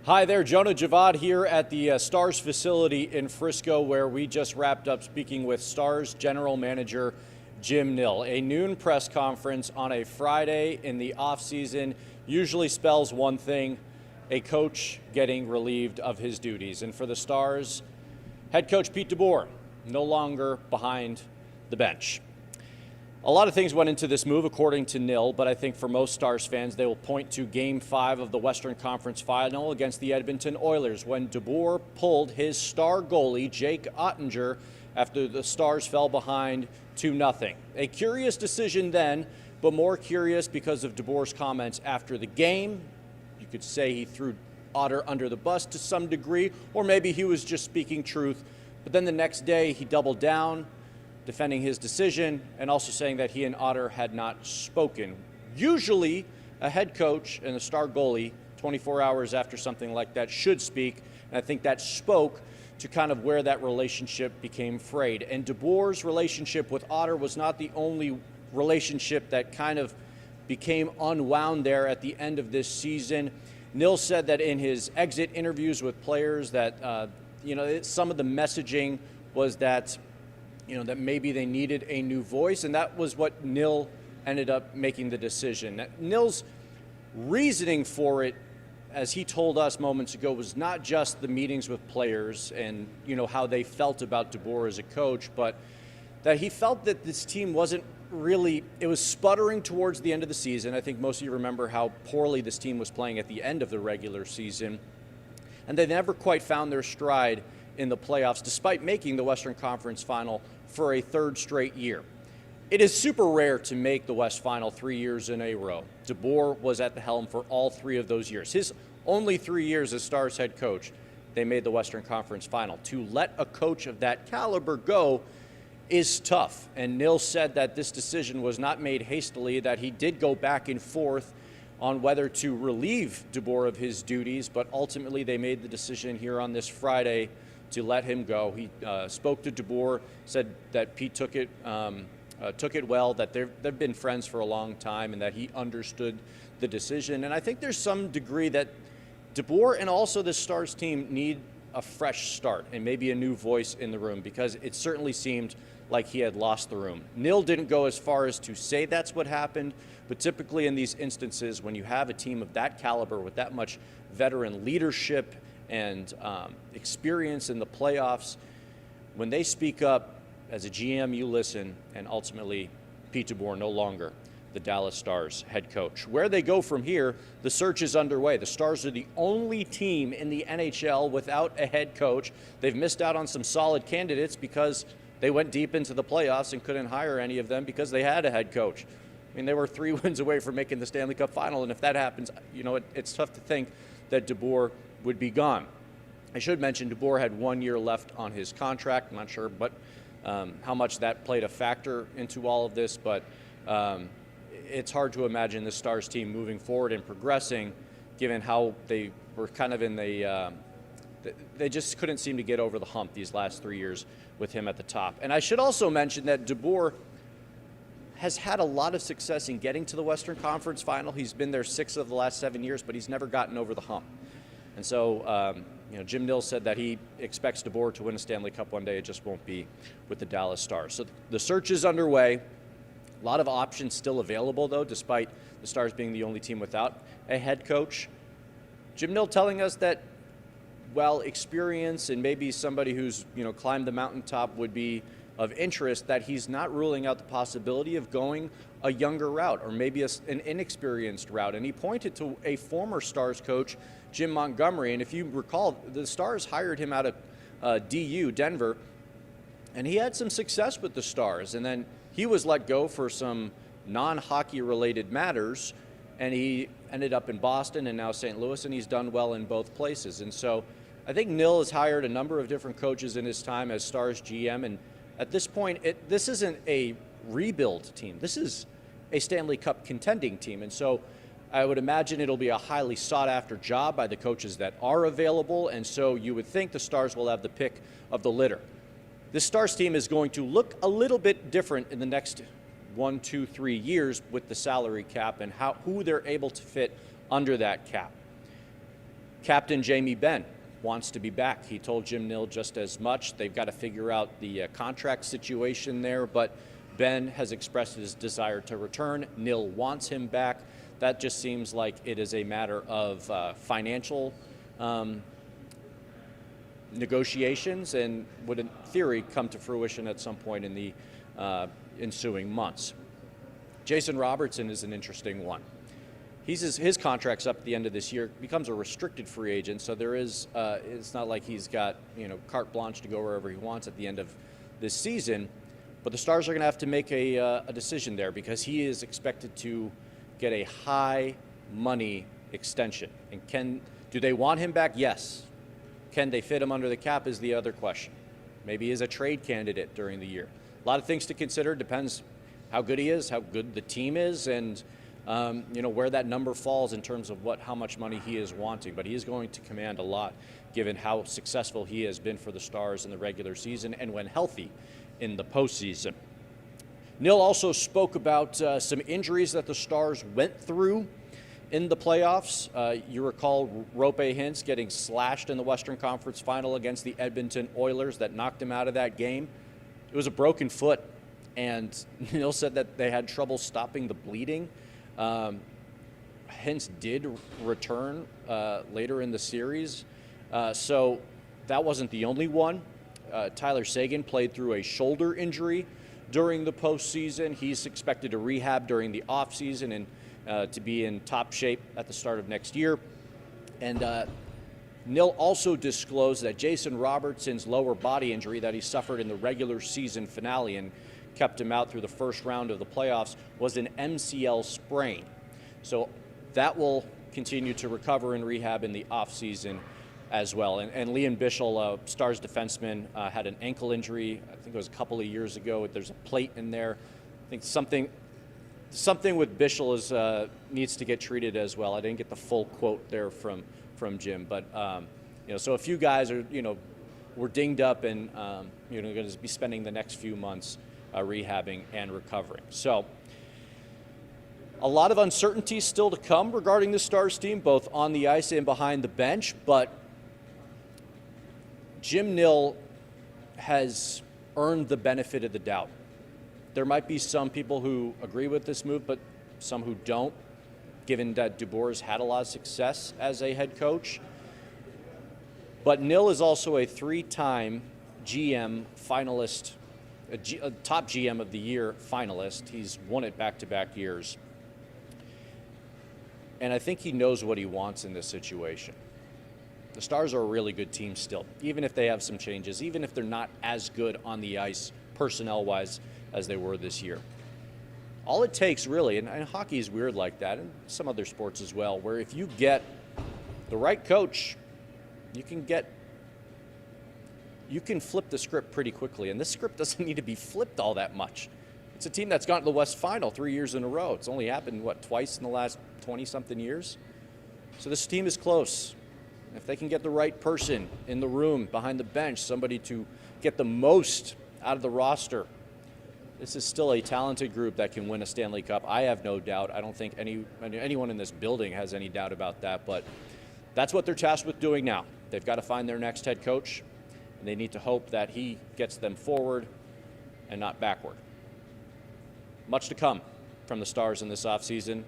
Hi there, Jonah Javad here at the Stars facility in Frisco, where we just wrapped up speaking with Stars General Manager Jim Nill. A noon press conference on a Friday in the offseason usually spells one thing: a coach getting relieved of his duties. And for the Stars, head coach Pete DeBoer no longer behind the bench. A lot of things went into this move, according to Nill, but I think for most Stars fans, they will point to Game 5 of the Western Conference Final against the Edmonton Oilers, when DeBoer pulled his star goalie, Jake Ottinger, after the Stars fell behind 2-0. A curious decision then, but more curious because of DeBoer's comments after the game. You could say he threw Otter under the bus to some degree, or maybe he was just speaking truth. But then the next day, he doubled down, defending his decision and also saying that he and Otter had not spoken. Usually, a head coach and a star goalie, 24 hours after something like that, should speak, and I think that spoke to kind of where that relationship became frayed. And DeBoer's relationship with Otter was not the only relationship that kind of became unwound there at the end of this season. Nill said that in his exit interviews with players that, some of the messaging was that that maybe they needed a new voice, and that was what Nill ended up making the decision. Nill's reasoning for it, as he told us moments ago, was not just the meetings with players and how they felt about DeBoer as a coach, but that he felt that this team wasn't really, it was sputtering towards the end of the season. I think most of you remember how poorly this team was playing at the end of the regular season, and they never quite found their stride in the playoffs, despite making the Western Conference Final for a third straight year. It is super rare to make the West Final 3 years in a row. DeBoer was at the helm for all 3 of those years. His only 3 years as Stars head coach, they made the Western Conference Final. To let a coach of that caliber go is tough. And Nill said that this decision was not made hastily, that he did go back and forth on whether to relieve DeBoer of his duties, but ultimately they made the decision here on this Friday to let him go. He spoke to DeBoer, said that Pete took it well, that they've been friends for a long time, and that he understood the decision. And I think there's some degree that DeBoer and also the Stars team need a fresh start and maybe a new voice in the room, because it certainly seemed like he had lost the room. Nill didn't go as far as to say that's what happened, but typically in these instances, when you have a team of that caliber with that much veteran leadership and experience in the playoffs, when they speak up, as a GM, you listen, and ultimately Pete DeBoer no longer the Dallas Stars head coach. Where they go from here, the search is underway. The Stars are the only team in the NHL without a head coach. They've missed out on some solid candidates because they went deep into the playoffs and couldn't hire any of them because they had a head coach. I mean, they were 3 wins away from making the Stanley Cup final, and if that happens, it's tough to think that DeBoer would be gone. I should mention DeBoer had 1 year left on his contract. I'm not sure how much that played a factor into all of this, but it's hard to imagine the Stars team moving forward and progressing, given how they were kind of in they just couldn't seem to get over the hump these last 3 years with him at the top. And I should also mention that DeBoer has had a lot of success in getting to the Western Conference Final. He's been there 6 of the last 7 years, but he's never gotten over the hump. And so, Jim Nill said that he expects DeBoer to win a Stanley Cup one day. It just won't be with the Dallas Stars. So the search is underway. A lot of options still available, though, despite the Stars being the only team without a head coach. Jim Nill telling us that, while experience and maybe somebody who's climbed the mountaintop would be of interest, that he's not ruling out the possibility of going a younger route or maybe an inexperienced route. And he pointed to a former Stars coach, Jim Montgomery. And if you recall, the Stars hired him out of DU, Denver, and he had some success with the Stars. And then he was let go for some non-hockey related matters, and he ended up in Boston and now St. Louis, and he's done well in both places. And so I think Nill has hired a number of different coaches in his time as Stars GM, and at this point, this isn't a rebuild team. This is a Stanley Cup contending team. And so I would imagine it'll be a highly sought-after job by the coaches that are available, and so you would think the Stars will have the pick of the litter. This Stars team is going to look a little bit different in the next 1, 2, 3 years with the salary cap and who they're able to fit under that cap. Captain Jamie Benn wants to be back. He told Jim Nill just as much. They've got to figure out the contract situation there, but Ben has expressed his desire to return. Nill wants him back. That just seems like it is a matter of financial negotiations and would, in theory, come to fruition at some point in the ensuing months. Jason Robertson is an interesting one. His contract's up at the end of this year, becomes a restricted free agent, so there is, it's not like he's got, carte blanche to go wherever he wants at the end of this season, but the Stars are going to have to make a decision there because he is expected to get a high money extension. And do they want him back? Yes. Can they fit him under the cap is the other question. Maybe he's a trade candidate during the year. A lot of things to consider. Depends how good he is, how good the team is, and where that number falls in terms of how much money he is wanting. But he is going to command a lot given how successful he has been for the Stars in the regular season and when healthy in the postseason. Nill also spoke about some injuries that the Stars went through in the playoffs. You recall Rope Hintz getting slashed in the Western Conference Final against the Edmonton Oilers that knocked him out of that game. It was a broken foot, and Nill said that they had trouble stopping the bleeding. Hintz did return later in the series, so that wasn't the only one. Tyler Seguin played through a shoulder injury during the postseason. He's expected to rehab during the offseason and to be in top shape at the start of next year. And Nill also disclosed that Jason Robertson's lower body injury that he suffered in the regular season finale and kept him out through the first round of the playoffs was an MCL sprain. So that will continue to recover and rehab in the offseason as well. And Liam Bichsel, Stars defenseman, had an ankle injury, I think it was a couple of years ago. There's a plate in there. I think something with Bichsel needs to get treated as well. I didn't get the full quote there from Jim, but so a few guys were dinged up and going to be spending the next few months rehabbing and recovering. So a lot of uncertainty still to come regarding the Stars team, both on the ice and behind the bench, but Jim Nill has earned the benefit of the doubt. There might be some people who agree with this move, but some who don't, given that DeBoer's had a lot of success as a head coach. But Nill is also a three-time GM finalist, a top GM of the year finalist. He's won it back-to-back years. And I think he knows what he wants in this situation. The Stars are a really good team still, even if they have some changes, even if they're not as good on the ice personnel-wise as they were this year. All it takes really, and hockey is weird like that, and some other sports as well, where if you get the right coach, you can flip the script pretty quickly, and this script doesn't need to be flipped all that much. It's a team that's gotten to the West Final 3 years in a row. It's only happened, twice in the last 20-something years? So this team is close. If they can get the right person in the room, behind the bench, somebody to get the most out of the roster, this is still a talented group that can win a Stanley Cup. I have no doubt. I don't think anyone in this building has any doubt about that, but that's what they're tasked with doing now. They've got to find their next head coach, and they need to hope that he gets them forward and not backward. Much to come from the Stars in this offseason.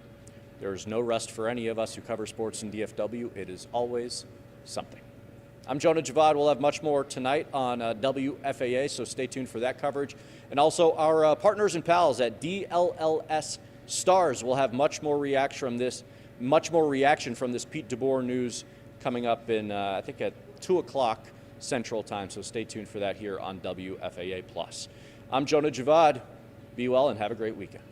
There is no rest for any of us who cover sports in DFW. It is always something. I'm Jonah Javad. We'll have much more tonight on WFAA, so stay tuned for that coverage. And also our partners and pals at DLLS Stars will have much more reaction from this Pete DeBoer news coming up in, I think, at 2 o'clock Central Time, so stay tuned for that here on WFAA+. I'm Jonah Javad. Be well and have a great weekend.